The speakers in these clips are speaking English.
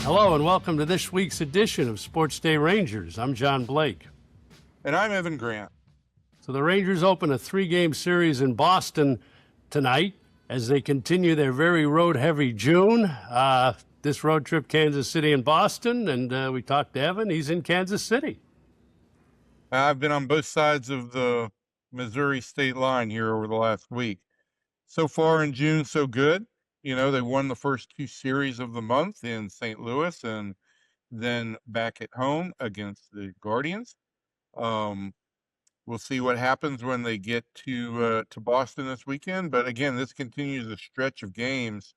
Hello and welcome to this week's edition of SportsDay Rangers. I'm John Blake. And I'm Evan Grant. So the Rangers open a 3-game series in Boston tonight as they continue their very road-heavy June. This road trip, Kansas City and Boston, and we talked to Evan. He's in Kansas City. I've been on both sides of the Missouri state line here over the last week. So far in June, so good. You know, they won the first 2 series of the month in St. Louis and then back at home against the Guardians. We'll see what happens when they get to Boston this weekend. But again, this continues a stretch of games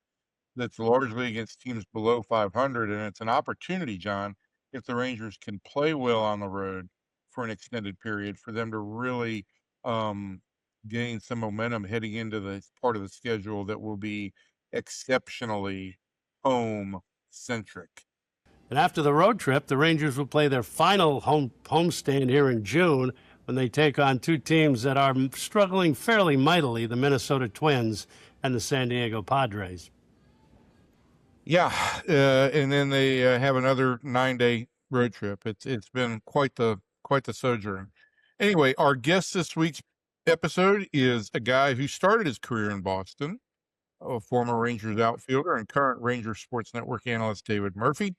that's largely against teams below 500, and it's an opportunity, John, if the Rangers can play well on the road for an extended period, for them to really gain some momentum heading into the part of the schedule that will be exceptionally home-centric. And after the road trip, the Rangers will play their final homestand here in June when they take on 2 teams that are struggling fairly mightily, the Minnesota Twins and the San Diego Padres. Yeah, and then they have another 9-day road trip. It's been quite the sojourn. Anyway, our guest this week's episode is a guy who started his career in Boston, a former Rangers outfielder and current Rangers Sports Network analyst David Murphy.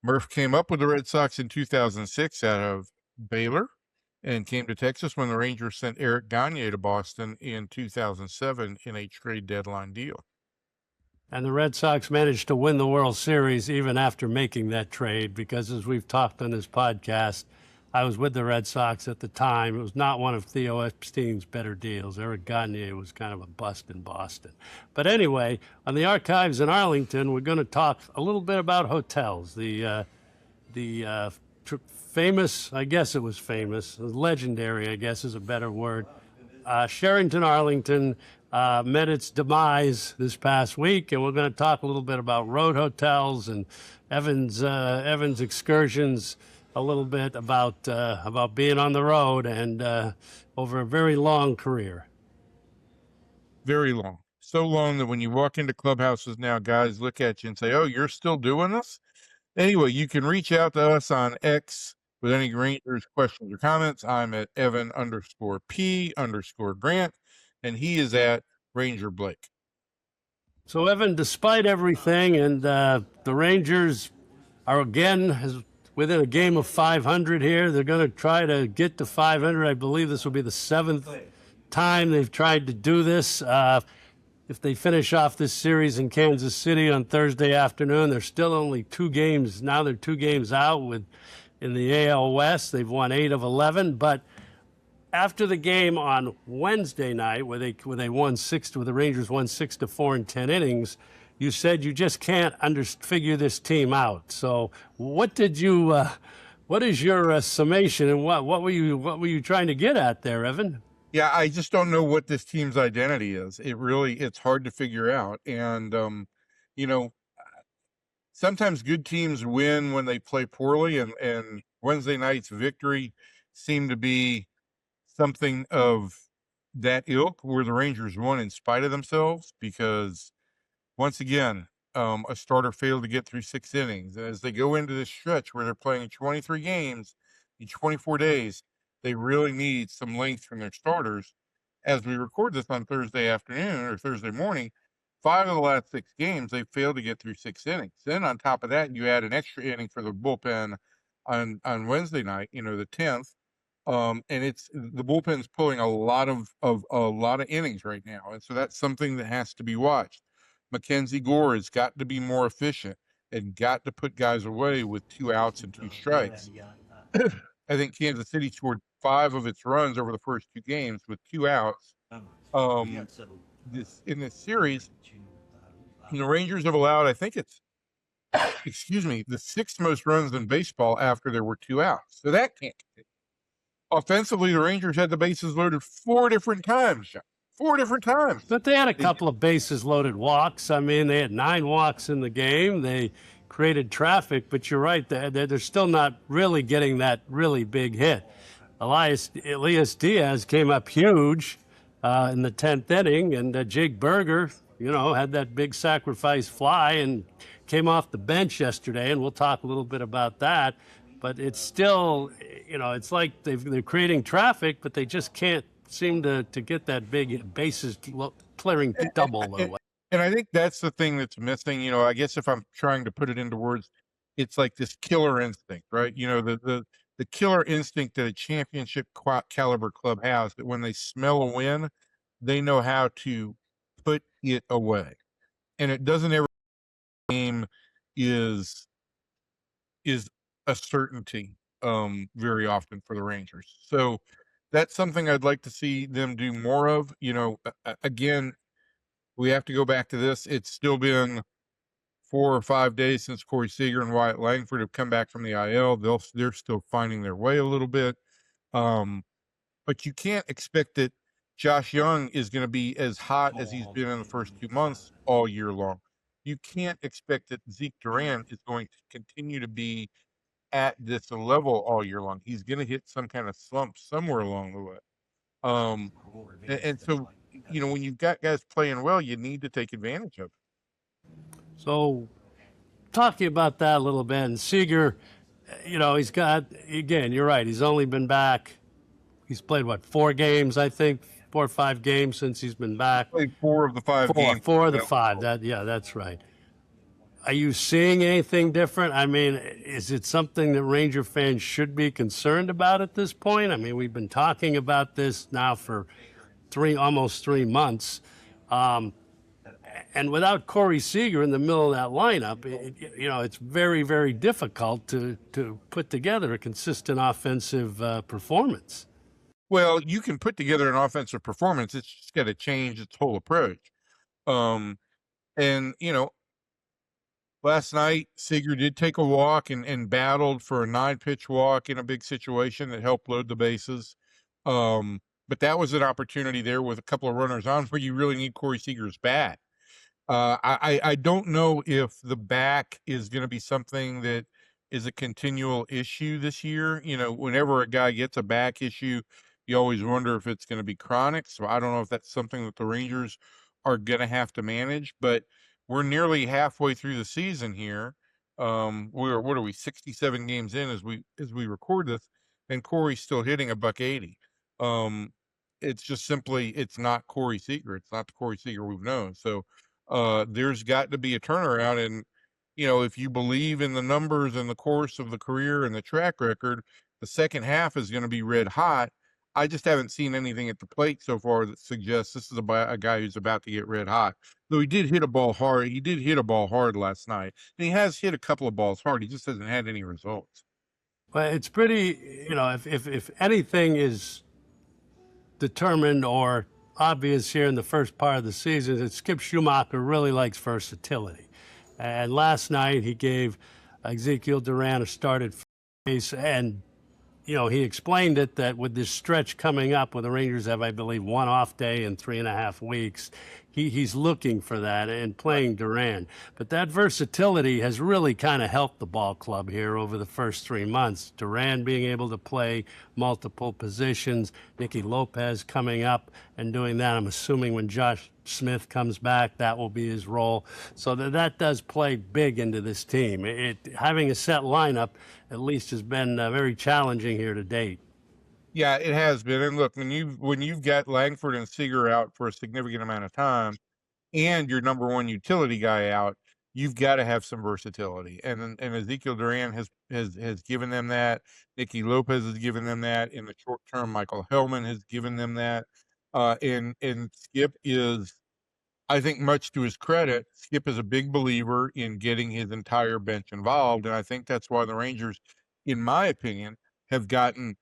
Murph came up with the Red Sox in 2006 out of Baylor and came to Texas when the Rangers sent Eric Gagne to Boston in 2007 in a trade deadline deal. And the Red Sox managed to win the World Series even after making that trade because, as we've talked on this podcast, I was with the Red Sox at the time. It was not one of Theo Epstein's better deals. Eric Gagne was kind of a bust in Boston. But anyway, on the archives in Arlington, we're going to talk a little bit about hotels. The famous, I guess it was famous, legendary, I guess is a better word, Sheraton Arlington met its demise this past week, and we're going to talk a little bit about road hotels and Evan's excursions, a little bit about being on the road and over a very long career. Very long. So long that when you walk into clubhouses now, guys look at you and say, "Oh, you're still doing this?" Anyway, you can reach out to us on X with any Rangers questions or comments. I'm at Evan_P_Grant, and he is at Ranger Blake. So, Evan, despite everything, and the Rangers are again within a game of 500 here. They're going to try to get to 500. I believe this will be the 7th time they've tried to do this. If they finish off this series in Kansas City on Thursday afternoon, they're still only 2 games. Now they're 2 games out in the AL West. They've won 8 of 11, but after the game on Wednesday night, where the Rangers won 6-4 in 10 innings, you said you just can't figure this team out. So, what is your summation, and what were you trying to get at there, Evan? Yeah, I just don't know what this team's identity is. It's hard to figure out, and sometimes good teams win when they play poorly, and Wednesday night's victory seemed to be something of that ilk, where the Rangers won in spite of themselves because, once again, a starter failed to get through 6 innings. And as they go into this stretch where they're playing 23 games in 24 days, they really need some length from their starters. As we record this on Thursday afternoon or Thursday morning, 5 of the last 6 games, they failed to get through 6 innings. Then on top of that, you add an extra inning for the bullpen on Wednesday night, the 10th. And the bullpen's pulling a lot of innings right now. And so that's something that has to be watched. Mackenzie Gore has got to be more efficient and got to put guys away with 2 outs and 2 strikes. I think Kansas City scored 5 of its runs over the first 2 games with 2 outs. In this series, the Rangers have allowed, I think it's, the 6th most runs in baseball after there were 2 outs. So that can't continue. Offensively, the Rangers had the bases loaded 4 different times, John. 4 different times. But they had a couple of bases-loaded walks. I mean, they had 9 walks in the game. They created traffic, but you're right. They're still not really getting that really big hit. Elias Diaz came up huge in the 10th inning, and Jake Berger, had that big sacrifice fly and came off the bench yesterday, and we'll talk a little bit about that. But it's still, it's like they're creating traffic, but they just can't seem to get that big bases clearing double or what. And I think that's the thing that's missing. I guess if I'm trying to put it into words, it's like this killer instinct, right? The killer instinct that a championship caliber club has, that when they smell a win, they know how to put it away. And it doesn't ever game is a certainty very often for the Rangers. So that's something I'd like to see them do more of. Again, we have to go back to this. It's still been 4 or 5 days since Corey Seager and Wyatt Langford have come back from the IL. They're still finding their way a little bit. But you can't expect that Josh Young is going to be as hot as he's been in the first 2 months all year long. You can't expect that Zeke Duran is going to continue to be at this level all year long. He's going to hit some kind of slump somewhere along the way. And so, when you've got guys playing well, you need to take advantage of it. So, talking about that a little bit, and Seager, he's got, again, you're right, he's only been back, he's played, 4 games, I think, 4 or 5 games since he's been back. Played 4 of the 5 games. 4 of the 5, that's right. Are you seeing anything different? I mean, is it something that Ranger fans should be concerned about at this point? I mean, we've been talking about this now for almost 3 months. And without Corey Seager in the middle of that lineup, it's very, very difficult to put together a consistent offensive performance. Well, you can put together an offensive performance. It's just got to change its whole approach. Last night, Seager did take a walk and battled for a 9-pitch walk in a big situation that helped load the bases. But that was an opportunity there with a couple of runners on where you really need Corey Seager's bat. I don't know if the back is going to be something that is a continual issue this year. Whenever a guy gets a back issue, you always wonder if it's going to be chronic. So I don't know if that's something that the Rangers are going to have to manage, but we're nearly halfway through the season here. What are we, 67 games in as we record this, and Corey's still hitting $180. It's just simply, it's not Corey Seager. It's not the Corey Seager we've known. So there's got to be a turnaround. And, if you believe in the numbers and the course of the career and the track record, the second half is going to be red hot. I just haven't seen anything at the plate so far that suggests this is a guy who's about to get red hot. Though he did hit a ball hard. He did hit a ball hard last night. And he has hit a couple of balls hard. He just hasn't had any results. Well, it's pretty, if anything is determined or obvious here in the first part of the season, that Skip Schumacher really likes versatility. And last night he gave Ezekiel Duran a start at base, and he explained it that with this stretch coming up, where the Rangers have, I believe, 1 off day in 3.5 weeks, he's looking for that and playing Duran. But that versatility has really kind of helped the ball club here over the first 3 months. Duran being able to play multiple positions, Nicky Lopez coming up and doing that. I'm assuming when Josh Smith comes back, that will be his role. So that does play big into this team. Having a set lineup at least has been very challenging here to date. Yeah, it has been. And look, when you've got Langford and Seager out for a significant amount of time, and your number one utility guy out, you've got to have some versatility. And Ezekiel Duran has given them that. Nicky Lopez has given them that. In the short term, Michael Hellman has given them that. And Skip is, I think, much to his credit, Skip is a big believer in getting his entire bench involved. And I think that's why the Rangers, in my opinion, have gotten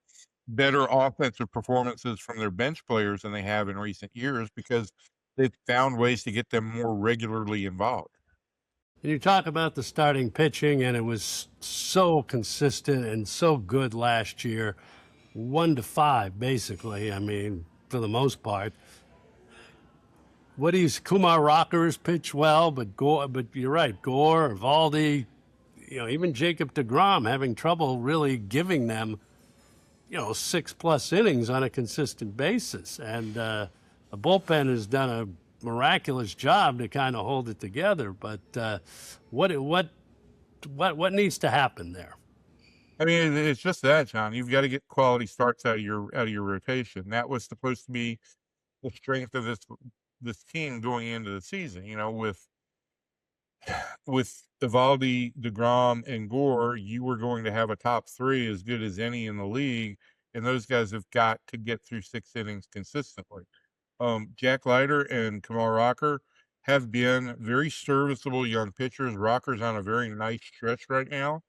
better offensive performances from their bench players than they have in recent years, because they've found ways to get them more regularly involved. And you talk about the starting pitching, and it was so consistent and so good last year, 1 to 5, basically. I mean, for the most part. Kumar Rockers pitched well, but you're right, Gore, Eovaldi, even Jacob deGrom having trouble really giving them 6+ innings on a consistent basis. And the bullpen has done a miraculous job to kind of hold it together. But what needs to happen there? I mean, it's just that, John. You've got to get quality starts out of your rotation. That was supposed to be the strength of this team going into the season. You know, with Evaldi, DeGrom, and Gore, you were going to have a top three as good as any in the league, and those guys have got to get through 6 innings consistently. Jack Leiter and Kamal Rocker have been very serviceable young pitchers. Rocker's on a very nice stretch right now.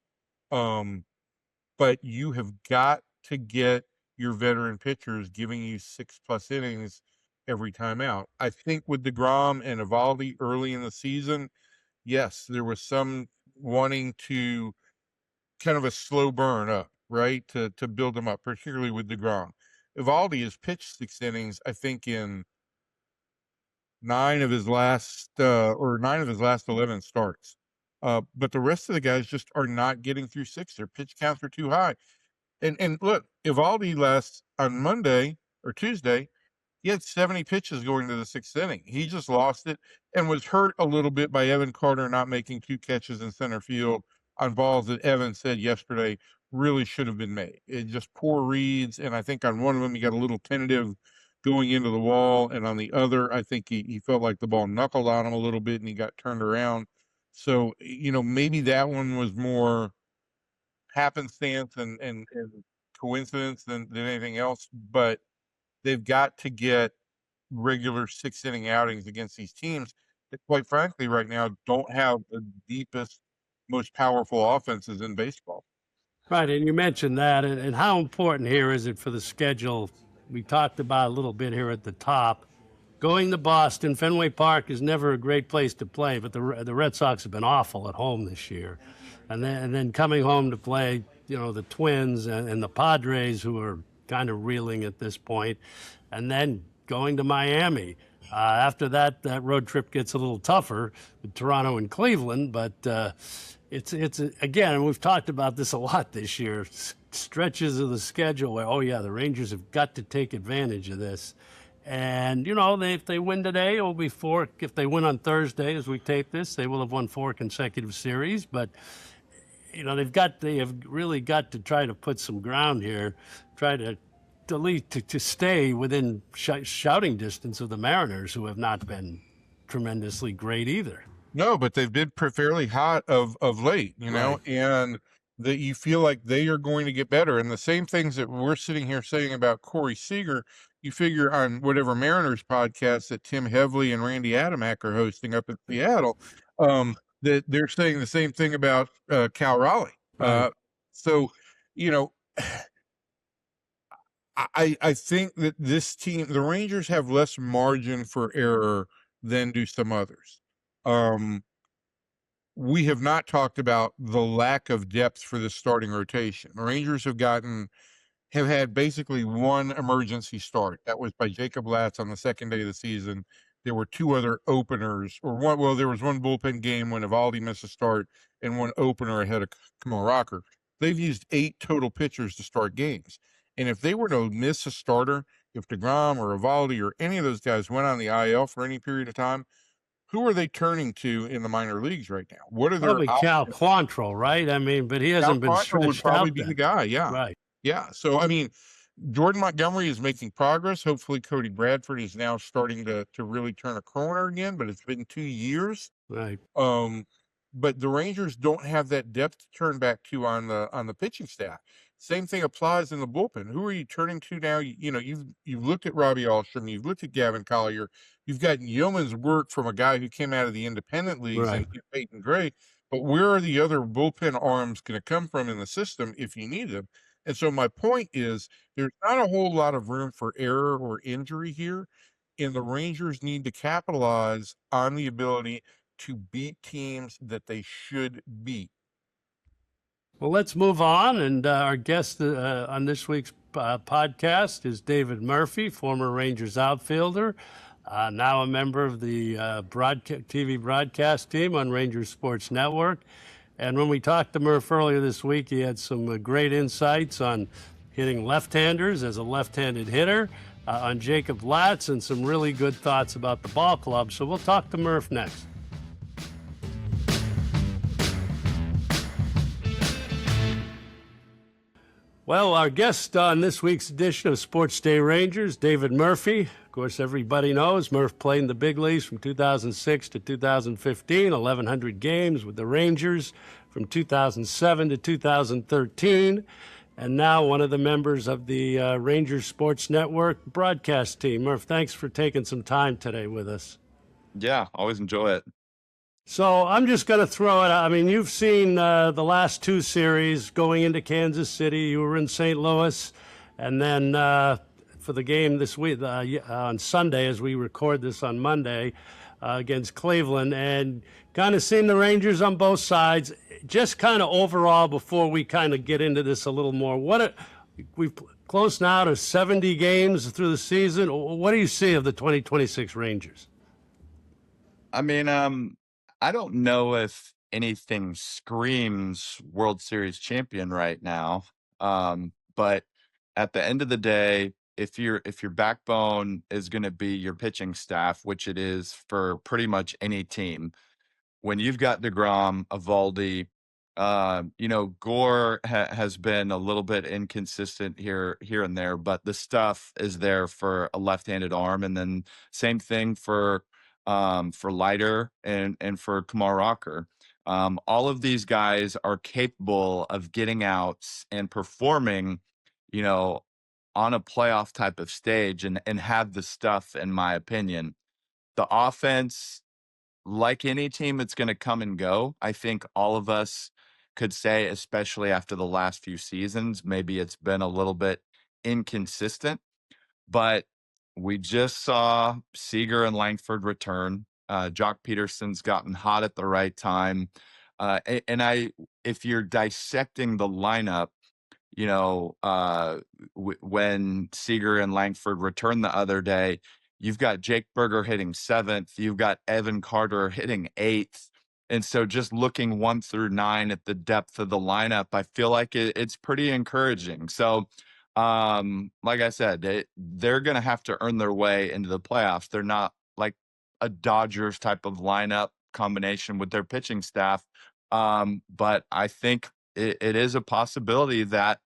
But you have got to get your veteran pitchers giving you 6+ innings every time out. I think with DeGrom and Evaldi early in the season, yes, there was some wanting to kind of a slow burn up, right? To build them up, particularly with DeGrom. Evaldi has pitched 6 innings, I think, in 9 of his last 11 starts. But the rest of the guys just are not getting through 6. Their pitch counts are too high. And look, Evaldi on Monday or Tuesday, he had 70 pitches going to the 6th inning. He just lost it and was hurt a little bit by Evan Carter not making 2 catches in center field on balls that Evan said yesterday really should have been made. It just poor reads, and I think on one of them he got a little tentative going into the wall, and on the other, I think he felt like the ball knuckled on him a little bit and he got turned around. So, you know, maybe that one was more happenstance and coincidence than anything else, but they've got to get regular 6 inning outings against these teams that, quite frankly, right now don't have the deepest, most powerful offenses in baseball. Right, and you mentioned that, and how important here is it for the schedule? We talked about a little bit here at the top. Going to Boston, Fenway Park is never a great place to play, but the Red Sox have been awful at home this year. And then coming home to play, you know, the Twins and the Padres, who are kind of reeling at this point, and then going to Miami. After that road trip gets a little tougher with Toronto and Cleveland, but it's again, and we've talked about this a lot this year, stretches of the schedule where, oh yeah, the Rangers have got to take advantage of this. And, you know, if they win today, it will be 4. If they win on Thursday, as we tape this, they will have won 4 consecutive series. But, you know, they have really got to try to put some ground here, try to stay within shouting distance of the Mariners, who have not been tremendously great either. No, but they've been fairly hot of late, you know, Right. and that you feel like they are going to get better. And the same things that we're sitting here saying about Corey Seager, you figure on whatever Mariners podcast that Tim Hevley and Randy Adamack are hosting up in Seattle, that they're saying the same thing about Cal Raleigh. Right. So, you know, I think that this team, the Rangers, have less margin for error than do some others. We have not talked about the lack of depth for the starting rotation. The Rangers have had basically one emergency start. That was by Jacob Latz on the second day of the season. There were 2 other openers, there was one bullpen game when Evaldi missed a start and one opener ahead of Kamal Rocker. They've used 8 total pitchers to start games. And if they were to miss a starter, if DeGrom or Evaldi or any of those guys went on the IL for any period of time, who are they turning to in the minor leagues right now? What are their Probably Cal Quantrill, right? I mean, but he hasn't been stretched would probably out be then. the guy, yeah. Right. Yeah. So, I mean, Jordan Montgomery is making progress. Hopefully Cody Bradford is now starting to really turn a corner again, but it's been 2 years. Right. But the Rangers don't have that depth to turn back to on the pitching staff. Same thing applies in the bullpen. Who are you turning to now? You know, you've looked at Robbie Alstrom, you've looked at Gavin Collier, you've got yeoman's work from a guy who came out of the independent leagues and Peyton Gray. But where are the other bullpen arms going to come from in the system if you need them? And so my point is, there's not a whole lot of room for error or injury here, and the Rangers need to capitalize on the ability to beat teams that they should beat. Well, let's move on. And our guest on this week's podcast is David Murphy, former Rangers outfielder, now a member of the TV broadcast team on Rangers Sports Network. And when we talked to Murph earlier this week, he had some great insights on hitting left-handers as a left-handed hitter, on Jacob Latz and some really good thoughts about the ball club. So we'll talk to Murph next. Well, our guest on this week's edition of Sports Day Rangers, David Murphy. Of course, everybody knows Murph played in the big leagues from 2006 to 2015, 1,100 games with the Rangers from 2007 to 2013, and now one of the members of the Rangers Sports Network broadcast team. Murph, thanks for taking some time today with us. Yeah, always enjoy it. So I'm just going to throw it out. I mean, you've seen the last two series going into Kansas City. You were in St. Louis, and then for the game this week on Sunday, as we record this on Monday, against Cleveland, and kind of seen the Rangers on both sides. Just kind of overall, before we kind of get into this a little more, we've close now to 70 games through the season. What do you see of the 2026 Rangers? I mean, I don't know if anything screams World Series champion right now. But at the end of the day, if your backbone is going to be your pitching staff, which it is for pretty much any team, when you've got DeGrom, Evaldi, Gore has been a little bit inconsistent here and there, but the stuff is there for a left-handed arm, and then same thing for Leiter and for Kumar Rocker. All of these guys are capable of getting out and performing, on a playoff type of stage and have the stuff, in my opinion. The offense, like any team, it's going to come and go. I think all of us could say, especially after the last few seasons, maybe it's been a little bit inconsistent, but we just saw Seager and Langford return. Jock Peterson's gotten hot at the right time. If you're dissecting the lineup, when Seager and Langford returned the other day, you've got Jake Berger hitting 7th. You've got Evan Carter hitting 8th. And so just looking 1 through 9 at the depth of the lineup, I feel like it's pretty encouraging. So, like I said, they're going to have to earn their way into the playoffs. They're not like a Dodgers type of lineup combination with their pitching staff. But I think it is a possibility that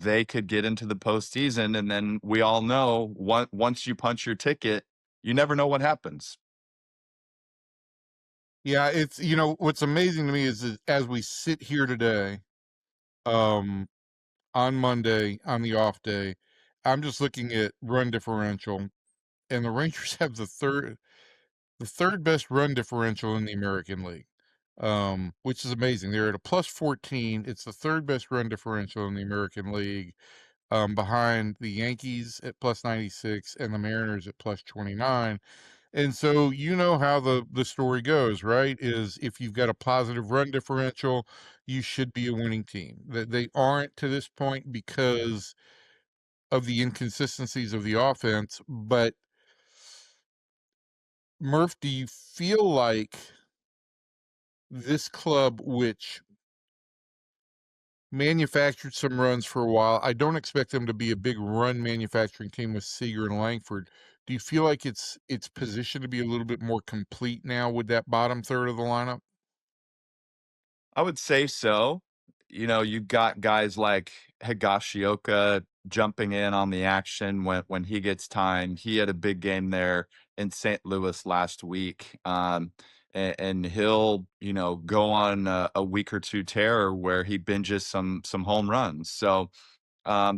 they could get into the postseason. And then we all know once you punch your ticket, you never know what happens. Yeah, it's what's amazing to me is that as we sit here today, on Monday on the off day, I'm just looking at run differential, and the Rangers have the third best run differential in the American League, which is amazing. They're at a plus 14. It's the third best run differential in the American League, behind the Yankees at plus 96 and the Mariners at plus 29. And so you know how the story goes, right? Is if you've got a positive run differential, you should be a winning team. That they aren't to this point because of the inconsistencies of the offense. But Murph, do you feel like this club, which manufactured some runs for a while, I don't expect them to be a big run manufacturing team with Seager and Langford. Do you feel like it's positioned to be a little bit more complete now with that bottom third of the lineup? I would say so. You got guys like Higashioka jumping in on the action when he gets time. He had a big game there in St. Louis last week. And he'll, go on a week or two tear where he binges some home runs. So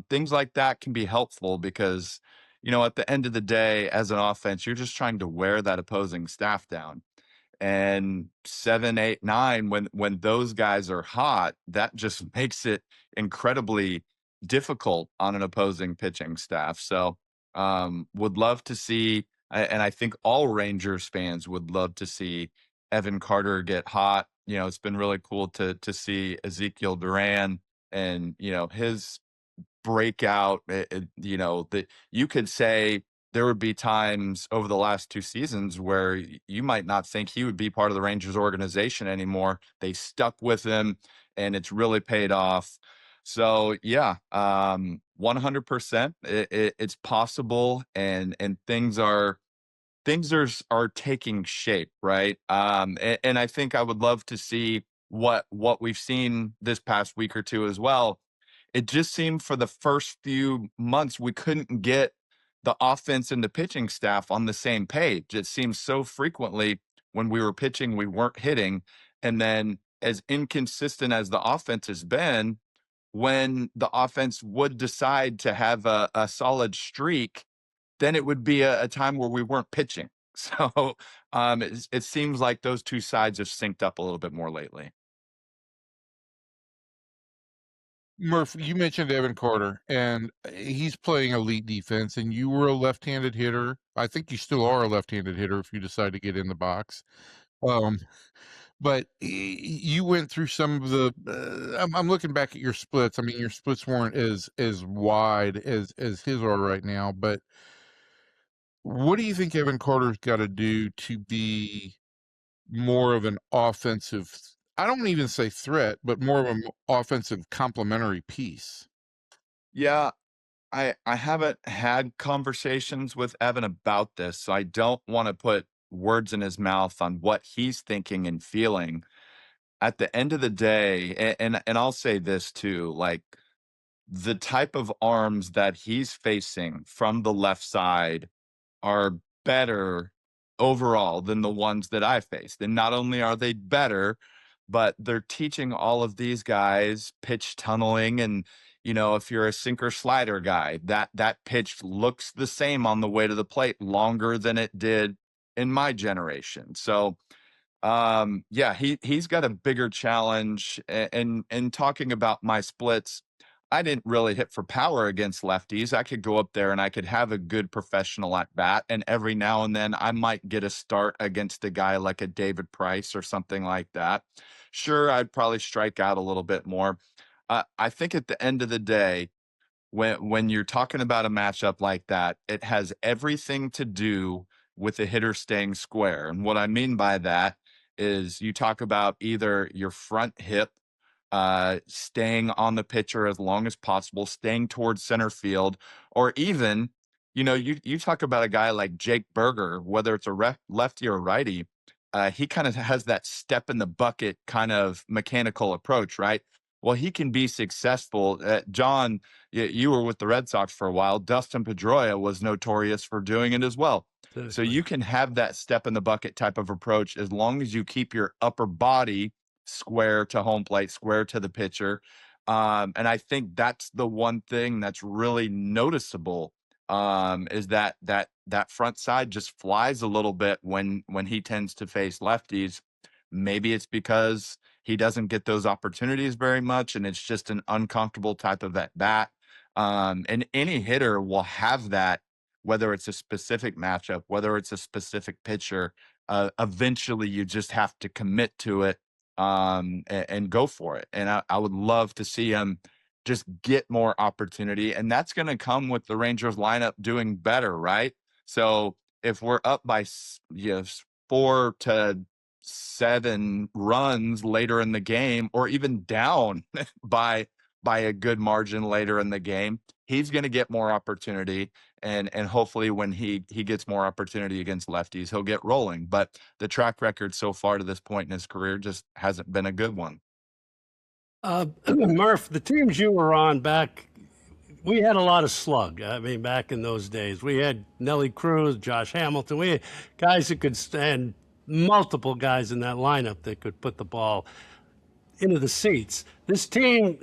things like that can be helpful because, at the end of the day, as an offense, you're just trying to wear that opposing staff down. And 7, 8, 9, when those guys are hot, that just makes it incredibly difficult on an opposing pitching staff. So would love to see, and I think all Rangers fans would love to see Evan Carter get hot. It's been really cool to see Ezekiel Duran and his breakout. That you could say there would be times over the last 2 seasons where you might not think he would be part of the Rangers organization anymore. They stuck with him, and it's really paid off. So yeah, 100%. It's possible, and things are taking shape, right? And I think I would love to see what we've seen this past week or two as well. It just seemed for the first few months we couldn't get the offense and the pitching staff on the same page. It seems so frequently when we were pitching, we weren't hitting. And then as inconsistent as the offense has been, when the offense would decide to have a solid streak, then it would be a time where we weren't pitching. So it seems like those two sides have synced up a little bit more lately. Murph, you mentioned Evan Carter, and he's playing elite defense, and you were a left-handed hitter. I think you still are a left-handed hitter if you decide to get in the box. Um, but you went through some of the. I'm looking back at your splits. I mean, your splits weren't as wide as his are right now. But what do you think Evan Carter's got to do to be more of an offensive? I don't even say threat, but more of an offensive complementary piece. Yeah, I haven't had conversations with Evan about this, so I don't want to put words in his mouth on what he's thinking and feeling. At the end of the day, and I'll say this too, like the type of arms that he's facing from the left side are better overall than the ones that I faced. And not only are they better, but they're teaching all of these guys pitch tunneling. And, if you're a sinker slider guy, that pitch looks the same on the way to the plate longer than it did in my generation. So yeah, he's got a bigger challenge. And talking about my splits, I didn't really hit for power against lefties. I could go up there and I could have a good professional at bat, and every now and then I might get a start against a guy like a David Price or something like that. Sure, I'd probably strike out a little bit more. I think at the end of the day, when you're talking about a matchup like that, it has everything to do with the hitter staying square. And what I mean by that is you talk about either your front hip staying on the pitcher as long as possible, staying towards center field, or even, you talk about a guy like Jake Berger, whether it's a lefty or righty, he kind of has that step in the bucket kind of mechanical approach, right? Well, he can be successful. John, you were with the Red Sox for a while. Dustin Pedroia was notorious for doing it as well. So Exactly. you can have that step in the bucket type of approach as long as you keep your upper body square to home plate, square to the pitcher. And I think that's the one thing that's really noticeable, is that front side just flies a little bit when he tends to face lefties. Maybe it's because he doesn't get those opportunities very much, and it's just an uncomfortable type of at bat. And any hitter will have that, whether it's a specific matchup, whether it's a specific pitcher. Eventually, you just have to commit to it, and go for it. And I would love to see him just get more opportunity, and that's going to come with the Rangers lineup doing better, right? So if we're up by 4-7 runs later in the game, or even down by a good margin later in the game, he's going to get more opportunity, and hopefully when he gets more opportunity against lefties, he'll get rolling. But the track record so far to this point in his career just hasn't been a good one. Murph, the teams you were on back, we had a lot of slug. I mean, back in those days, we had Nelly Cruz, Josh Hamilton. We had guys that could stand, multiple guys in that lineup that could put the ball into the seats. This team,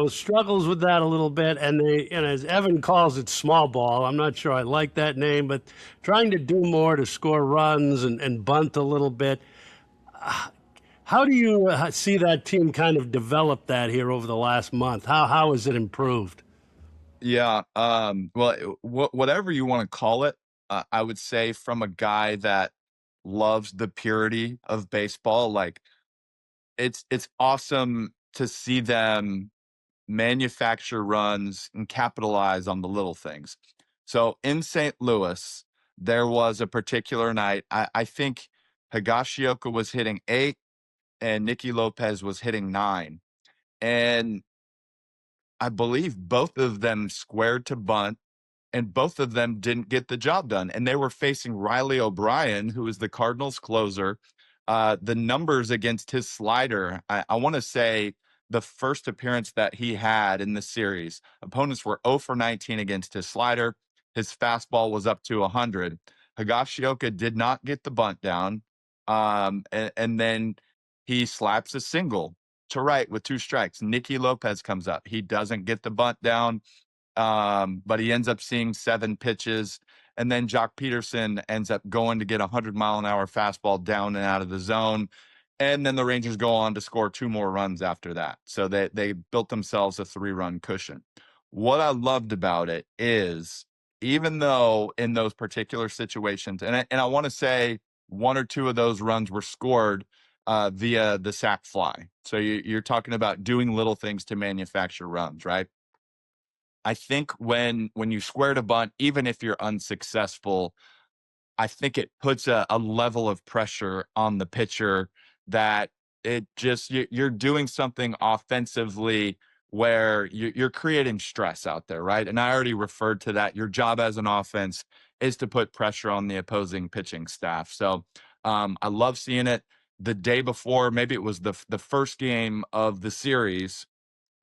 struggles with that a little bit, and as Evan calls it, small ball. I'm not sure I like that name, but trying to do more to score runs and bunt a little bit. How do you see that team kind of develop that here over the last month? How has it improved? Yeah. Well, whatever you want to call it, I would say from a guy that loves the purity of baseball, like it's awesome to see them manufacture runs and capitalize on the little things. So in St. Louis, there was a particular night. I think Higashioka was hitting 8 and Nicky Lopez was hitting 9. And I believe both of them squared to bunt, and both of them didn't get the job done. And they were facing Riley O'Brien, who is the Cardinals closer. The numbers against his slider, I want to say the first appearance that he had in the series, opponents were 0 for 19 against his slider. His fastball was up to 100. Higashioka did not get the bunt down. And then he slaps a single to right with 2 strikes. Nicky Lopez comes up. He doesn't get the bunt down, but he ends up seeing 7 pitches. And then Jock Peterson ends up going to get a 100-mile-an-hour fastball down and out of the zone. And then the Rangers go on to score 2 more runs after that. So they built themselves a 3-run cushion. What I loved about it is, even though in those particular situations, and I want to say 1 or 2 of those runs were scored via the sac fly. So you're talking about doing little things to manufacture runs, right? I think when you square to bunt, even if you're unsuccessful, I think it puts a level of pressure on the pitcher that it just you're doing something offensively where you're creating stress out there, right? And I already referred to that. Your job as an offense is to put pressure on the opposing pitching staff. So I love seeing it. The day before, maybe it was the first game of the series,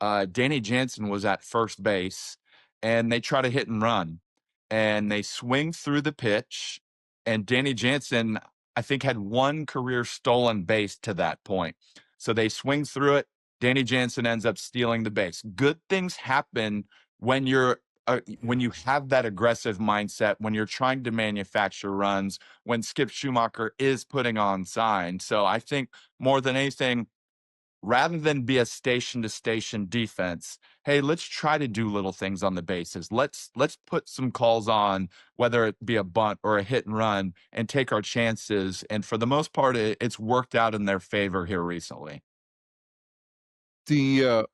Danny Jansen was at first base, and they try to hit and run, and they swing through the pitch. And Danny Jansen, I think, had 1 career stolen base to that point. So they swing through it. Danny Jansen ends up stealing the base. Good things happen when when you have that aggressive mindset, when you're trying to manufacture runs, when Skip Schumacher is putting on signs. So I think more than anything, rather than be a station to station defense, hey, let's try to do little things on the bases. Let's put some calls on, whether it be a bunt or a hit and run, and take our chances. And for the most part, it's worked out in their favor here recently. The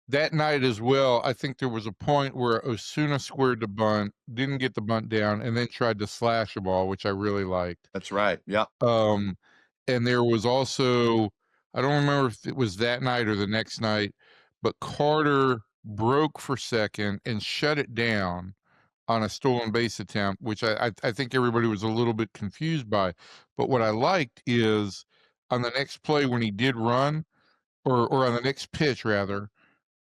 that night as well, I think there was a point where Osuna squared the bunt, didn't get the bunt down, and then tried to slash a ball, which I really liked. That's right. Yeah. And there was also, I don't remember if it was that night or the next night, but Carter broke for second and shut it down on a stolen base attempt, which I think everybody was a little bit confused by. But what I liked is on the next play when he did run, or on the next pitch rather,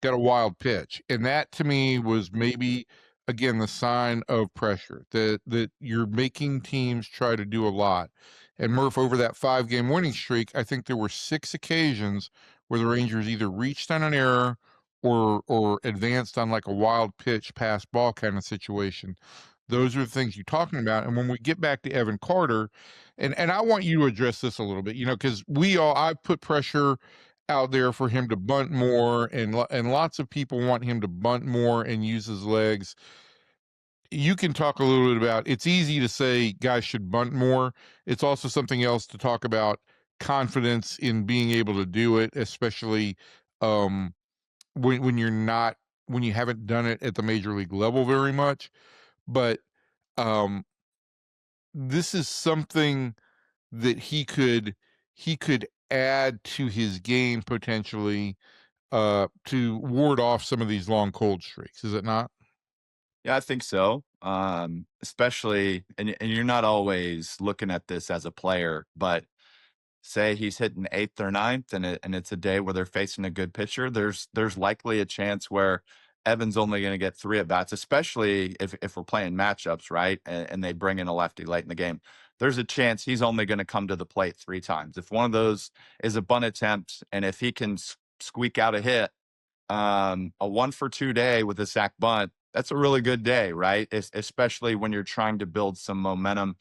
got a wild pitch. And that to me was maybe again the sign of pressure that you're making teams try to do a lot. And Murph, over that 5-game winning streak, I think there were 6 occasions where the Rangers either reached on an error or advanced on like a wild pitch pass ball kind of situation. Those are the things you're talking about. And when we get back to Evan Carter, and I want you to address this a little bit, because I put pressure out there for him to bunt more, and lots of people want him to bunt more and use his legs. You can talk a little bit about, it's easy to say guys should bunt more. It's also something else to talk about confidence in being able to do it, especially when you haven't done it at the major league level very much. But this is something that he could add to his game potentially to ward off some of these long cold streaks, is it not? Yeah, I think so. Especially, and you're not always looking at this as a player, but say he's hitting 8th or 9th, and it's a day where they're facing a good pitcher, there's likely a chance where Evan's only going to get 3 at bats, especially if we're playing matchups, right? And they bring in a lefty late in the game. There's a chance he's only going to come to the plate 3 times. If one of those is a bunt attempt, and if he can squeak out a hit, a 1 for 2 day with a sac bunt, that's a really good day, right? Especially when you're trying to build some momentum.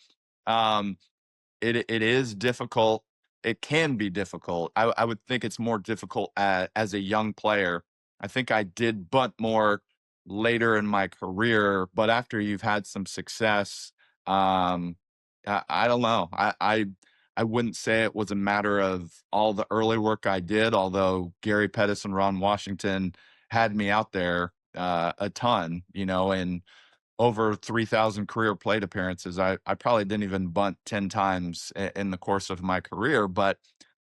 It is difficult. It can be difficult. I would think it's more difficult as a young player. I think I did bunt more later in my career, but after you've had some success, I don't know. I wouldn't say it was a matter of all the early work I did, although Gary Pettis and Ron Washington had me out there a ton, and over 3,000 career plate appearances. I probably didn't even bunt 10 times in the course of my career, but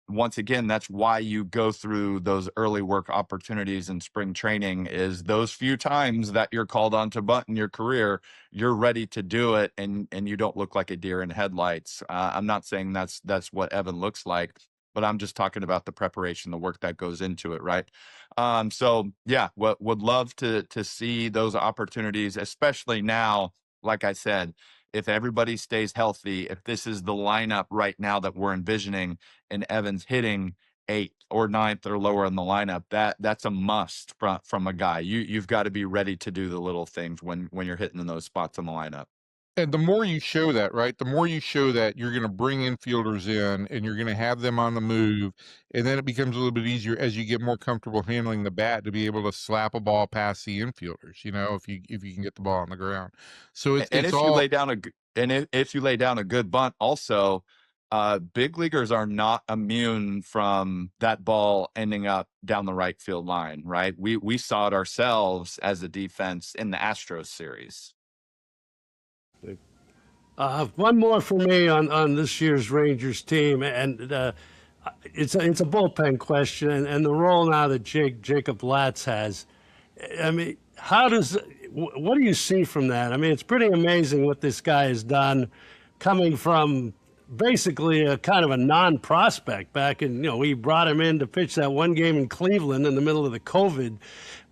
once again, that's why you go through those early work opportunities in spring training, is those few times that you're called on to bunt in your career, you're ready to do it, and you don't look like a deer in headlights. I'm not saying that's what Evan looks like, but I'm just talking about the preparation, the work that goes into it, right? So yeah, would love to see those opportunities, especially now, like I said, if everybody stays healthy, if this is the lineup right now that we're envisioning, and Evans hitting 8th or 9th or lower in the lineup, that's a must from a guy. You've got to be ready to do the little things when you're hitting in those spots in the lineup. And the more you show that, right, the more you show that you're going to bring infielders in and you're going to have them on the move. And then it becomes a little bit easier as you get more comfortable handling the bat to be able to slap a ball past the infielders, if you can get the ball on the ground. So And it's if you all. lay down if you lay down a good bunt, also, big leaguers are not immune from that ball ending up down the right field line, right? We saw it ourselves as a defense in the Astros series. One more for me on this year's Rangers team, and it's a bullpen question, and the role now that Jacob Latz has. I mean, what do you see from that? I mean, it's pretty amazing what this guy has done, coming from basically a kind of a non-prospect back in, we brought him in to pitch that one game in Cleveland in the middle of the COVID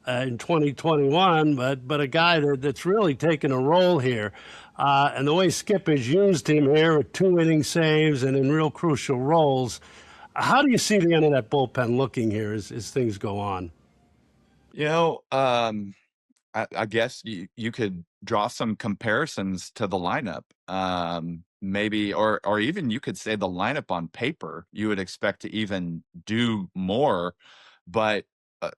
in 2021, but a guy that's really taken a role here. And the way Skip has used him here with 2 inning saves and in real crucial roles, how do you see the end of that bullpen looking here as things go on? I guess you could draw some comparisons to the lineup. Maybe, or even you could say the lineup on paper, you would expect to even do more. But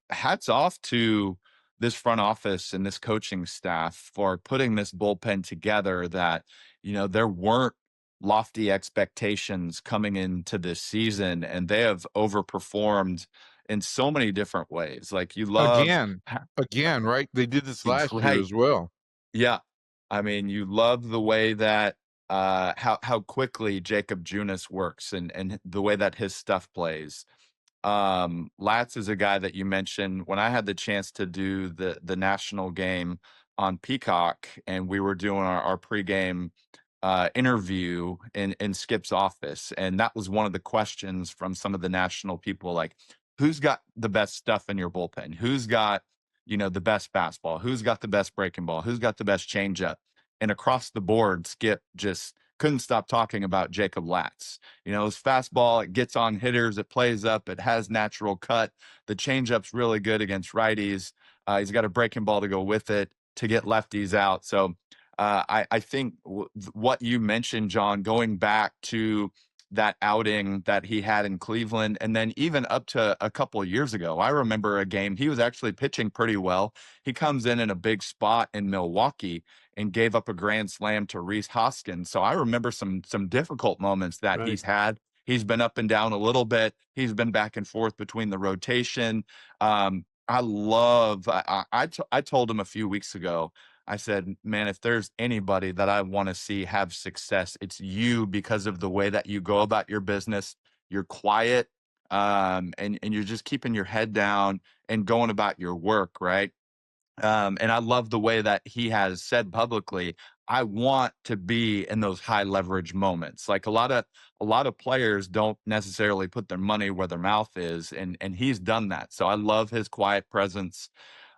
hats off to this front office and this coaching staff for putting this bullpen together, that, there weren't lofty expectations coming into this season, and they have overperformed in so many different ways. Like, you love Again, right? They did this last year right. as well. Yeah. I mean, you love the way that how quickly Jacob Junis works, and the way that his stuff plays. Latz is a guy that you mentioned. When I had the chance to do the national game on Peacock, and we were doing our pregame interview in Skip's office, and that was one of the questions from some of the national people, like, who's got the best stuff in your bullpen? Who's got, the best fastball? Who's got the best breaking ball? Who's got the best changeup? And across the board, Skip just couldn't stop talking about Jacob Latz. His fastball, it gets on hitters, it plays up, it has natural cut. The changeup's really good against righties. He's got a breaking ball to go with it to get lefties out. So I think what you mentioned, John, going back to that outing that he had in Cleveland, and then even up to a couple of years ago, I remember a game he was actually pitching pretty well. He comes in a big spot in Milwaukee and gave up a grand slam to Rhys Hoskins. So I remember some difficult moments that Right. he's had. He's been up and down a little bit. He's been back and forth between the rotation. I love. I told him a few weeks ago, I said, man, if there's anybody that I want to see have success, it's you, because of the way that you go about your business. You're quiet, and you're just keeping your head down and going about your work, right? And I love the way that he has said publicly, I want to be in those high leverage moments. Like, a lot of players don't necessarily put their money where their mouth is, and he's done that. So I love his quiet presence.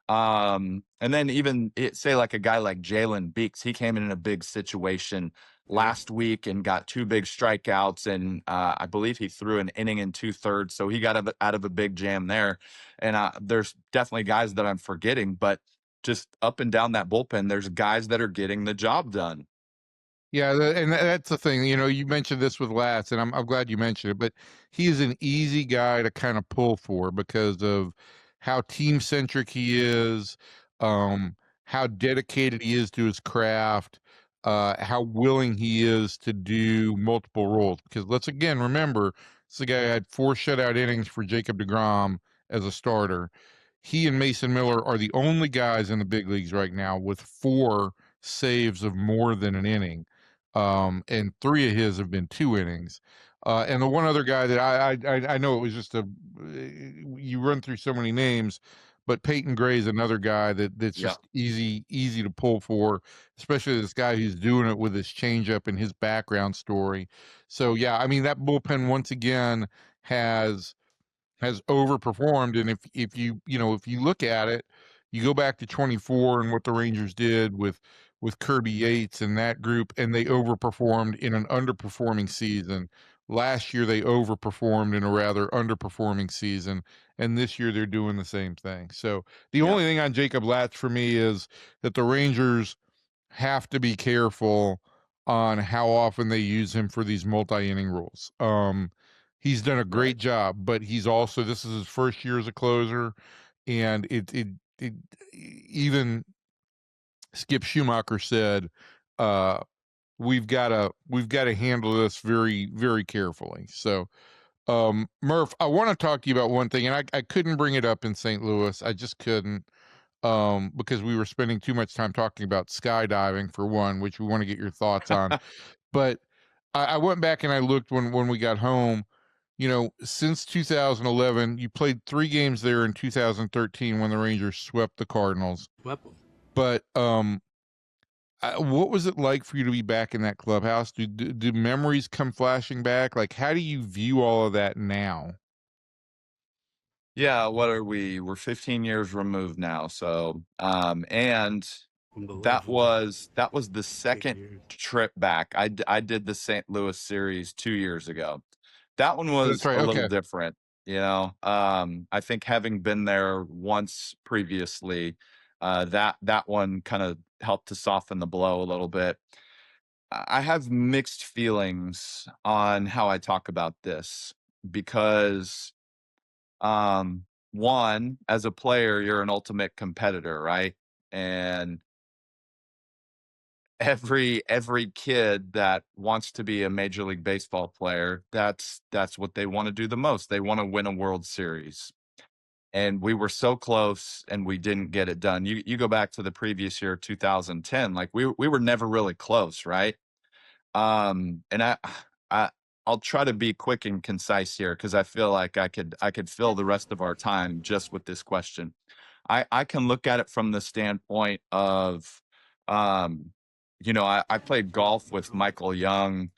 And then even say like a guy like Jalen Beeks, he came in a big situation last week and got 2 big strikeouts, and I believe he threw an inning and 2/3, so he got out of a big jam there. And there's definitely guys that I'm forgetting, but just up and down that bullpen, there's guys that are getting the job done. Yeah, that's the thing. You mentioned this with Latz, and I'm glad you mentioned it, but he is an easy guy to kind of pull for because of how team-centric he is, how dedicated he is to his craft, how willing he is to do multiple roles. Because let's again remember, this guy had 4 shutout innings for Jacob deGrom as a starter. He and Mason Miller are the only guys in the big leagues right now with 4 saves of more than an inning. And 3 of his have been 2 innings. And the one other guy that I know it was just you run through so many names, but Peyton Gray is another guy that's Yeah. just easy to pull for, especially this guy who's doing it with his changeup and his background story. So yeah, I mean that bullpen once again has overperformed. And if you look at it, you go back to 24 and what the Rangers did with Kirby Yates and that group, and they overperformed in an underperforming season. Last year they overperformed in a rather underperforming season, and this year they're doing the same thing. So the only thing on Jacob Latz for me is that the Rangers have to be careful on how often they use him for these multi-inning rules. He's done a great job, but this is his first year as a closer, and it even Skip Schumacher said, we've got to handle this very, very carefully. So, Murph, I want to talk to you about one thing, and I couldn't bring it up in St. Louis. I just couldn't, because we were spending too much time talking about skydiving for one, which we want to get your thoughts on. But I went back and I looked when we got home. Since 2011, you played 3 games there in 2013 when the Rangers swept the Cardinals. But what was it like for you to be back in that clubhouse? Do memories come flashing back? Like, how do you view all of that now? Yeah, what are we? We're 15 years removed now. So, and that was the second trip back. I did the St. Louis series 2 years ago. That one That's was right. a little Okay. different, I think having been there once previously, that one kind of helped to soften the blow a little bit. I have mixed feelings on how I talk about this because one, as a player, you're an ultimate competitor, right? And every kid that wants to be a major league baseball player, that's what they want to do the most. They want to win a World Series. And we were so close and we didn't get it done. You go back to the previous year, 2010, like we were never really close, right? And I I'll try to be quick and concise here because I feel like I could fill the rest of our time just with this question. I can look at it from the standpoint of, um, I played golf with Michael Young,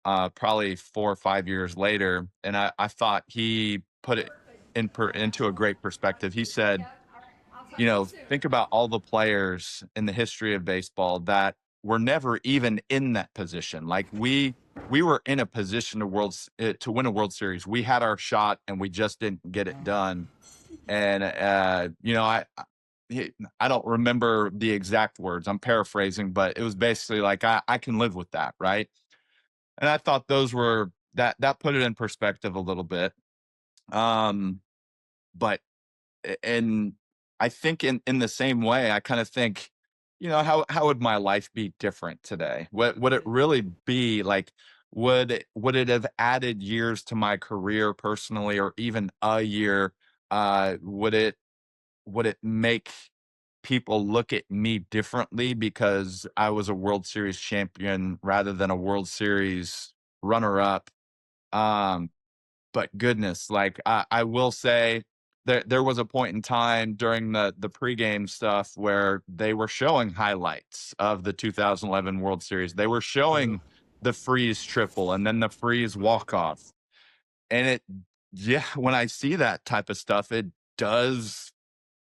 probably 4 or 5 years later, and I thought he put it into a great perspective. He said, think about all the players in the history of baseball that were never even in that position. Like we were in a position to win a World Series. We had our shot and we just didn't get it done. And I don't remember the exact words. I'm paraphrasing, but it was basically like I can live with that, right? And I thought those were that put it in perspective a little bit. But and I think in the same way, I kind of think, how would my life be different today? What would it really be like? Would it have added years to my career personally, or even a year? Would it make people look at me differently because I was a World Series champion rather than a World Series runner up? Um, but goodness, like I will say there was a point in time during the pregame stuff where they were showing highlights of the 2011 World Series. They were showing the freeze triple and then the freeze walk off. And yeah, when I see that type of stuff, it does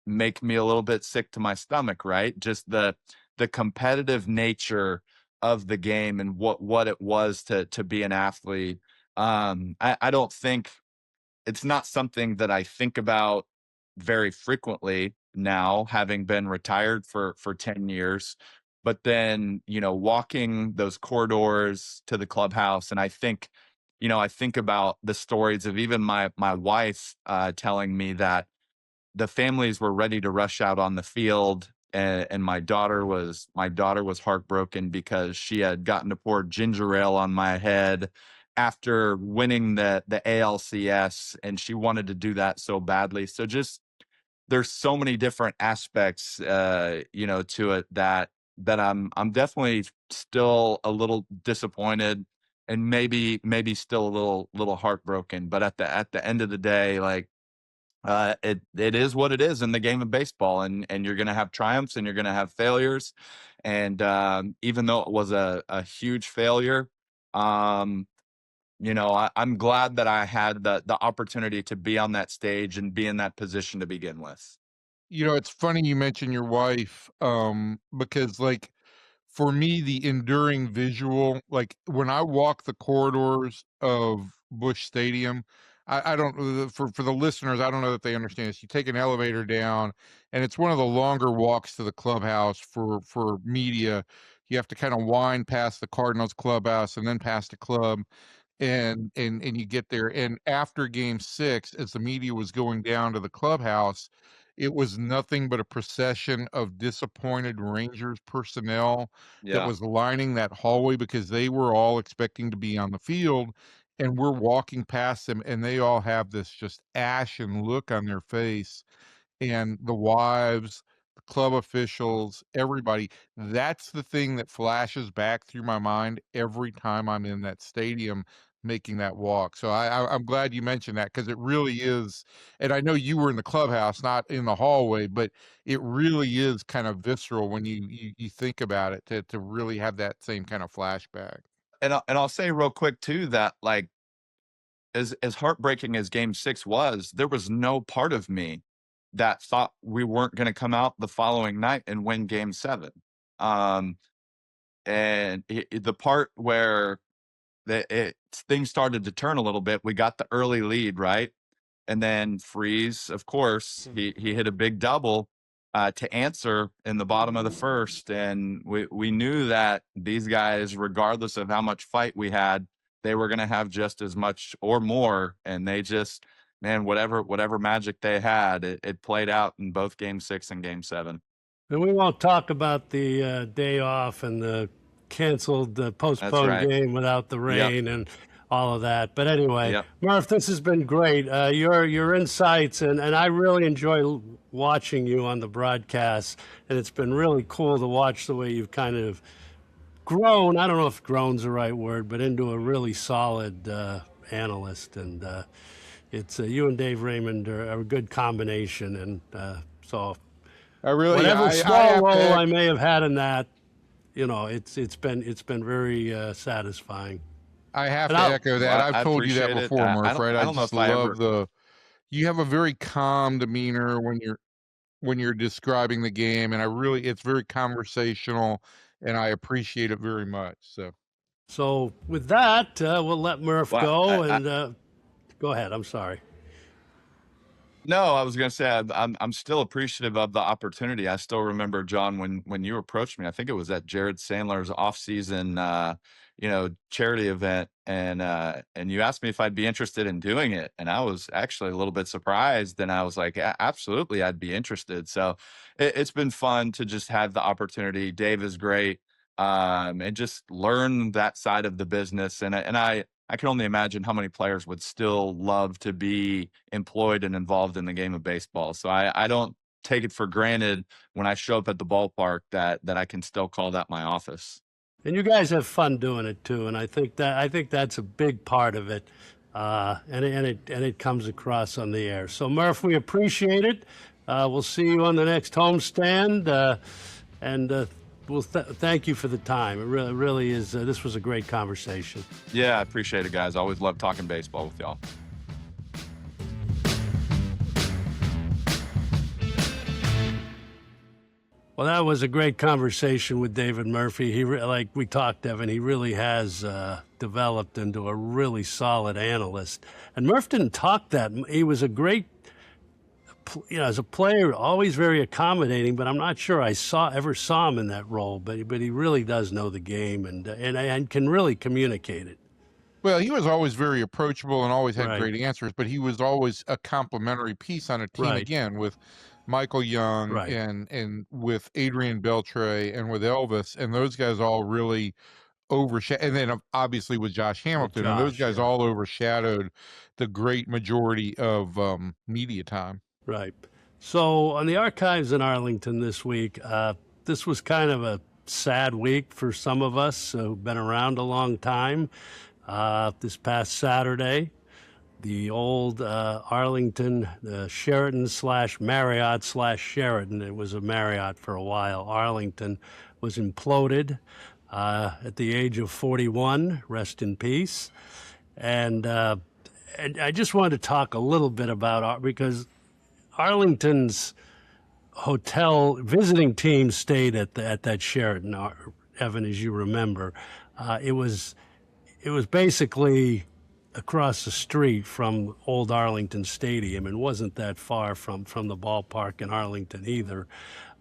make me a little bit sick to my stomach, right? Just the competitive nature of the game and what it was to be an athlete. I don't think it's not something that I think about very frequently now, having been retired for 10 years. But then, walking those corridors to the clubhouse, and I think about the stories of even my wife telling me that the families were ready to rush out on the field, and my daughter was heartbroken because she had gotten to pour ginger ale on my head after winning the ALCS, and she wanted to do that so badly. So just there's so many different aspects to it that I'm definitely still a little disappointed and maybe still a little heartbroken. But at the end of the day, like it is what it is in the game of baseball, and you're gonna have triumphs and you're gonna have failures. And even though it was a huge failure, um, I'm glad that I had the opportunity to be on that stage and be in that position to begin with. It's funny you mention your wife, because, like, for me, the enduring visual, like, when I walk the corridors of Busch Stadium, I don't for the listeners, I don't know that they understand this. You take an elevator down, and it's one of the longer walks to the clubhouse for media. You have to kinda wind past the Cardinals clubhouse and then past the club, and you get there, and after game 6, as the media was going down to the clubhouse, it was nothing but a procession of disappointed Rangers personnel that Yeah. was lining that hallway because they were all expecting to be on the field, and we're walking past them, and they all have this just ashen look on their face, and the wives, the club officials, everybody. That's the thing that flashes back through my mind every time I'm in that stadium making that walk. So I'm glad you mentioned that because it really is. And I know you were in the clubhouse, not in the hallway, but it really is kind of visceral when you think about it to really have that same kind of flashback. And I'll say real quick too that, like, as heartbreaking as game 6 was, there was no part of me that thought we weren't going to come out the following night and win game 7. Um, and the part where things started to turn a little bit, we got the early lead, right? And then Freeze, of course, he hit a big double to answer in the bottom of the first, and we knew that these guys, regardless of how much fight we had, they were going to have just as much or more, and they just, man, whatever magic they had, it played out in both game 6 and game 7. And we won't talk about the day off and the canceled, That's postponed right. game without the Yep. rain and all of that. But anyway, Yep. Murph, this has been great. Your insights, and I really enjoy watching you on the broadcast. And it's been really cool to watch the way you've kind of grown. I don't know if grown's the right word, but into a really solid analyst. And it's you and Dave Raymond are a good combination. And so I really, whatever I small have to role I may have had in that, it's been very satisfying. I have And to I'll, echo that. I've I told you that appreciate it. before, Murph, right? I I don't know just if I ever. love you have a very calm demeanor when you're describing the game, and it's very conversational, and I appreciate it very much. so with that, we'll let Murph Well, go and go ahead. I'm sorry. No, I was gonna say I'm still appreciative of the opportunity. I still remember, John, when you approached me. I think it was at Jared Sandler's off-season, charity event, and you asked me if I'd be interested in doing it, and I was actually a little bit surprised, and I was like, Absolutely, I'd be interested." So it's been fun to just have the opportunity. Dave is great, and just learn that side of the business, and I can only imagine how many players would still love to be employed and involved in the game of baseball. So I don't take it for granted when I show up at the ballpark that I can still call that my office. And you guys have fun doing it too, and I think that's a big part of it, and it comes across on the air. So Murph, we appreciate it. We'll see you on the next homestand, and we'll thank you for the time. It really is. This was a great conversation. Yeah, I appreciate it, guys. Always love talking baseball with y'all. Well, that was a great conversation with David Murphy. Like we talked, Evan, he really has developed into a really solid analyst. And Murph didn't talk that. He was a great, as a player, always very accommodating. But I'm not sure I ever saw him in that role. But he really does know the game and can really communicate it. Well, he was always very approachable and always had Right. great answers, but he was always a complimentary piece on a team, Right. again, with Michael Young Right. and with Adrian Beltre and with Elvis, and those guys all really overshadowed, and then obviously with Josh Hamilton, and those guys all overshadowed the great majority of media time. Right. So on the archives in Arlington this week, this was kind of a sad week for some of us who've been around a long time. this past Saturday. The old Arlington, Sheraton / Marriott / Sheraton. It was a Marriott for a while. Arlington was imploded at the age of 41. Rest in peace. And I just wanted to talk a little bit about because Arlington's hotel visiting teams stayed at that Sheraton, Evan, as you remember. It was basically across the street from old Arlington Stadium and wasn't that far from the ballpark in Arlington either.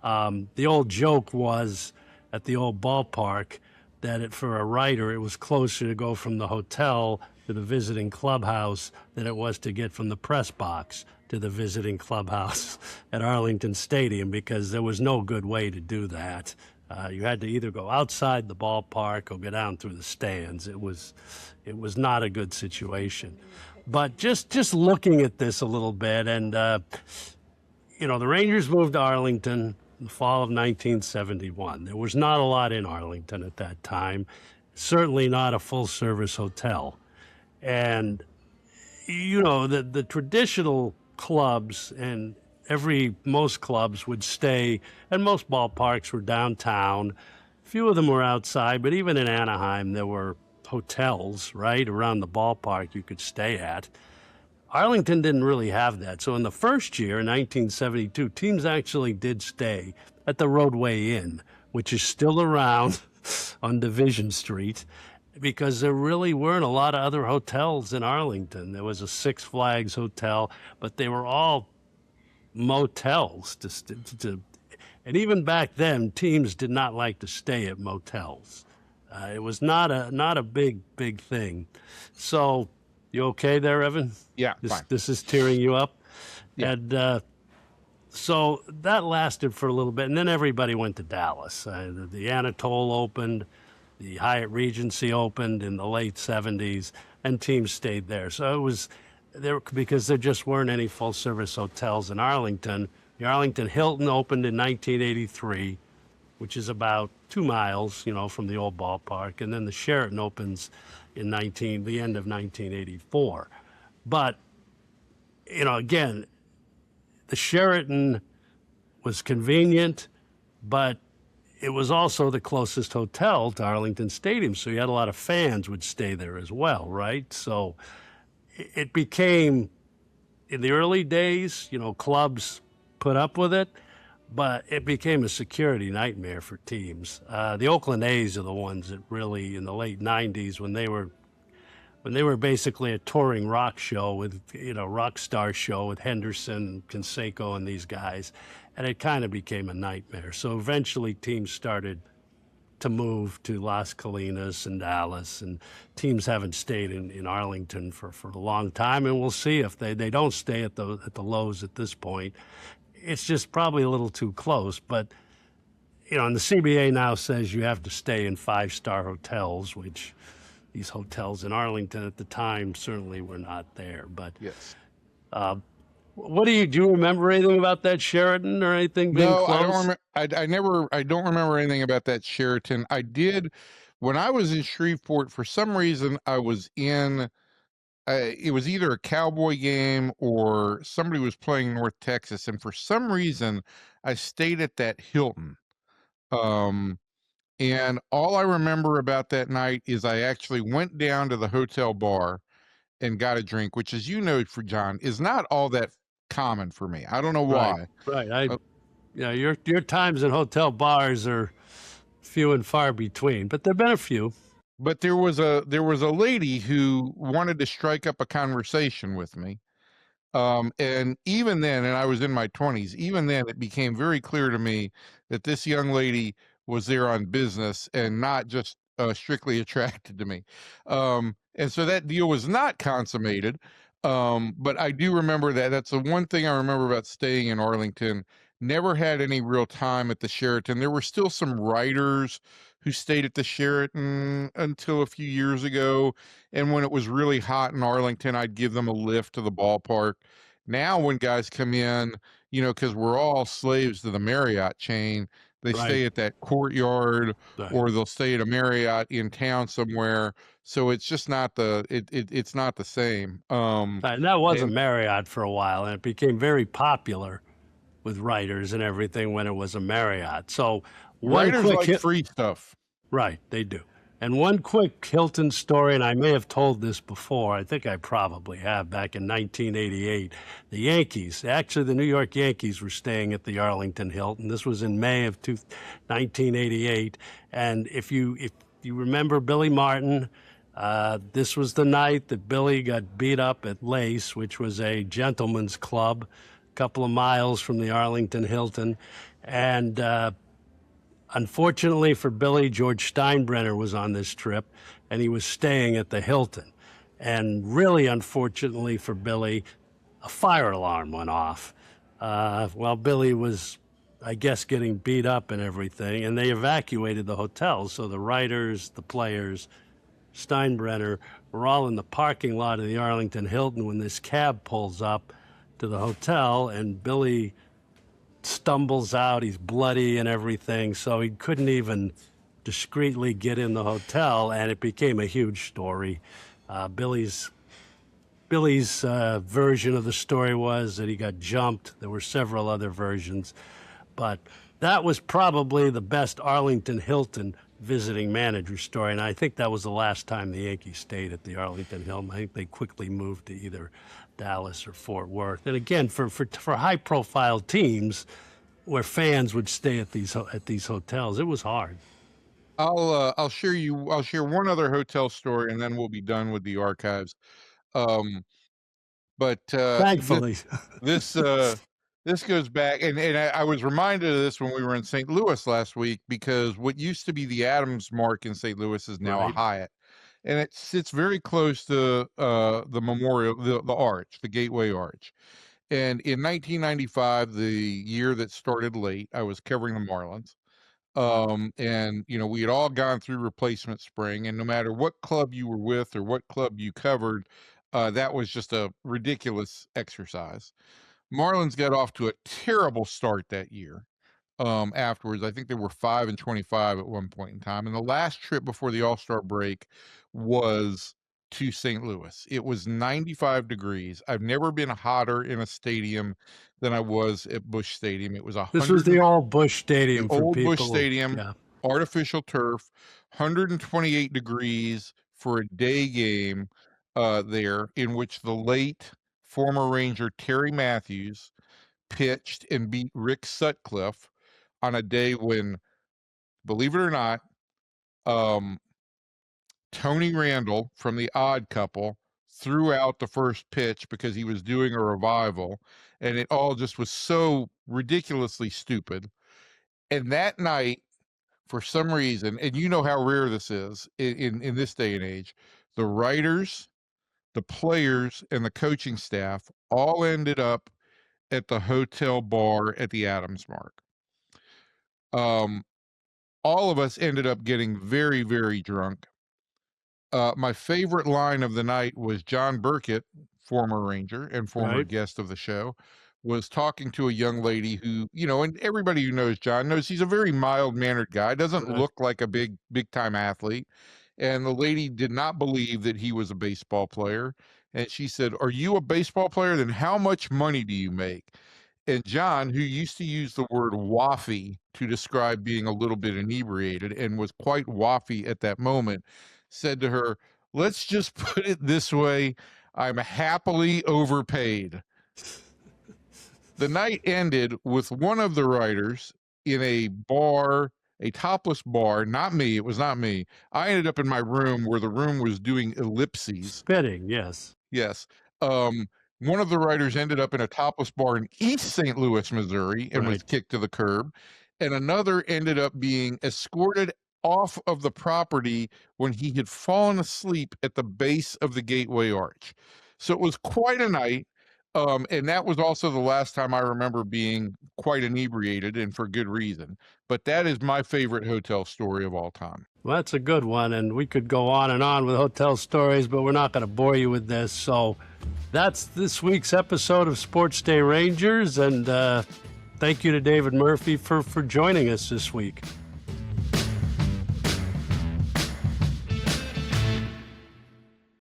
The old joke was at the old ballpark that for a writer, it was closer to go from the hotel to the visiting clubhouse than it was to get from the press box to the visiting clubhouse at Arlington Stadium, because there was no good way to do that. You had to either go outside the ballpark or go down through the stands. It was not a good situation. But just looking at this a little bit, and the Rangers moved to Arlington in the fall of 1971. There was not a lot in Arlington at that time, certainly not a full-service hotel. And, the traditional clubs and most clubs would stay, and most ballparks were downtown. A few of them were outside, but even in Anaheim, there were hotels, right, around the ballpark you could stay at. Arlington didn't really have that. So in the first year, in 1972, teams actually did stay at the Roadway Inn, which is still around on Division Street, because there really weren't a lot of other hotels in Arlington. There was a Six Flags hotel, but they were all motels. And even back then, teams did not like to stay at motels. It was not a big thing. So, you okay there, Evan? Yeah, fine. This is tearing you up? Yeah. And so that lasted for a little bit, and then everybody went to Dallas. The Anatole opened, the Hyatt Regency opened in the late 70s, and teams stayed there. So it was there because there just weren't any full-service hotels in Arlington. The Arlington Hilton opened in 1983, which is about 2 miles, from the old ballpark, and then the Sheraton opens in the end of 1984. But, again, the Sheraton was convenient, but it was also the closest hotel to Arlington Stadium, so you had a lot of fans would stay there as well, right? So it became, in the early days, clubs put up with it, but it became a security nightmare for teams. The Oakland A's are the ones that really, in the late 90s, when they were basically a touring rock show with, rock star show with Henderson, Canseco, and these guys, and it kind of became a nightmare. So eventually teams started to move to Las Colinas and Dallas, and teams haven't stayed in Arlington for a long time, and we'll see if they don't stay at the Lowe's at this point. It's just probably a little too close, but and the CBA now says you have to stay in 5-star hotels, which these hotels in Arlington at the time certainly were not there. But Yes. What do you remember anything about that Sheraton or anything being No, closed? I don't remember anything about that Sheraton. I did when I was in Shreveport. For some reason, I was in. It was either a Cowboy game or somebody was playing North Texas, and for some reason, I stayed at that Hilton. And all I remember about that night is I actually went down to the hotel bar and got a drink, which, as you know, for John, is not all that common for me. I don't know why. Right. Your times in hotel bars are few and far between, but there've been a few. But there was a lady who wanted to strike up a conversation with me. And even then, and I was in my 20s, even then it became very clear to me that this young lady was there on business and not just strictly attracted to me. And so that deal was not consummated. But I do remember that. That's the one thing I remember about staying in Arlington. Never had any real time at the Sheraton. There were still some writers who stayed at the Sheraton until a few years ago. And when it was really hot in Arlington, I'd give them a lift to the ballpark. Now, when guys come in, because we're all slaves to the Marriott chain, they Right. stay at that Courtyard, Right. or they'll stay at a Marriott in town somewhere. So it's just not it's not the same. And that was a And Marriott for a while, and it became very popular with writers and everything when it was a Marriott. So one writers quick like hit, free stuff. right, they do. And one quick Hilton story, and I may have told this before, I think I probably have, back in 1988. The Yankees, actually the New York Yankees were staying at the Arlington Hilton. This was in May of 1988. And if you remember Billy Martin, this was the night that Billy got beat up at Lace, which was a gentleman's club a couple of miles from the Arlington Hilton. And unfortunately for Billy, George Steinbrenner was on this trip, and he was staying at the Hilton. And really unfortunately for Billy, a fire alarm went off while Billy was, I guess, getting beat up and everything, and they evacuated the hotel. So the writers, the players, Steinbrenner were all in the parking lot of the Arlington Hilton when this cab pulls up to the hotel, and Billy stumbles out. He's bloody and everything, so he couldn't even discreetly get in the hotel, and it became a huge story. Billy's version of the story was that he got jumped. There were several other versions, but that was probably the best Arlington Hilton visiting manager story, and I think that was the last time the Yankees stayed at the Arlington Hilton. I think they quickly moved to either Dallas or Fort Worth. And again, for high-profile teams where fans would stay at these hotels, it was hard. I'll share one other hotel story, and then we'll be done with the archives. But Thankfully. this goes back, and I was reminded of this when we were in St. Louis last week, because what used to be the Adams Mark in St. Louis is now a Right. Hyatt, and it sits very close to the memorial, the arch, the Gateway Arch. And in 1995, the year that started late, I was covering the Marlins. And we had all gone through replacement spring, and no matter what club you were with or what club you covered, that was just a ridiculous exercise. Marlins got off to a terrible start that year. Afterwards, I think they were 5-25 at one point in time. And the last trip before the All-Star break was to St. Louis. It was 95 degrees. I've never been hotter in a stadium than I was at Busch Stadium. It was This was the old Busch Stadium the for old people. Busch Stadium, Yeah. artificial turf, 128 degrees for a day game there, in which the late former Ranger Terry Matthews pitched and beat Rick Sutcliffe on a day when, believe it or not, Tony Randall from The Odd Couple threw out the first pitch because he was doing a revival, and it all just was so ridiculously stupid. And that night, for some reason, and you know how rare this is in this day and age, the writers, the players, and the coaching staff all ended up at the hotel bar at the Adams Mark. All of us ended up getting very, very drunk. My favorite line of the night was John Burkett, former Ranger and former Right. guest of the show, was talking to a young lady who, and everybody who knows John knows he's a very mild-mannered guy, doesn't Right. look like a big-time athlete. And the lady did not believe that he was a baseball player. And she said, "Are you a baseball player? Then how much money do you make?" And John, who used to use the word waffy to describe being a little bit inebriated and was quite waffy at that moment, said to her, "Let's just put it this way, I'm happily overpaid." The night ended with one of the writers in a bar, a topless bar, not me, it was not me. I ended up in my room where the room was doing ellipses. Spitting, yes. Yes. One of the writers ended up in a topless bar in East St. Louis, Missouri, and was Right. kicked to the curb. And another ended up being escorted off of the property when he had fallen asleep at the base of the Gateway Arch. So it was quite a night. And that was also the last time I remember being quite inebriated, and for good reason. But that is my favorite hotel story of all time. Well, that's a good one, and we could go on and on with hotel stories, but we're not going to bore you with this. So that's this week's episode of Sports Day Rangers, and thank you to David Murphy for joining us this week.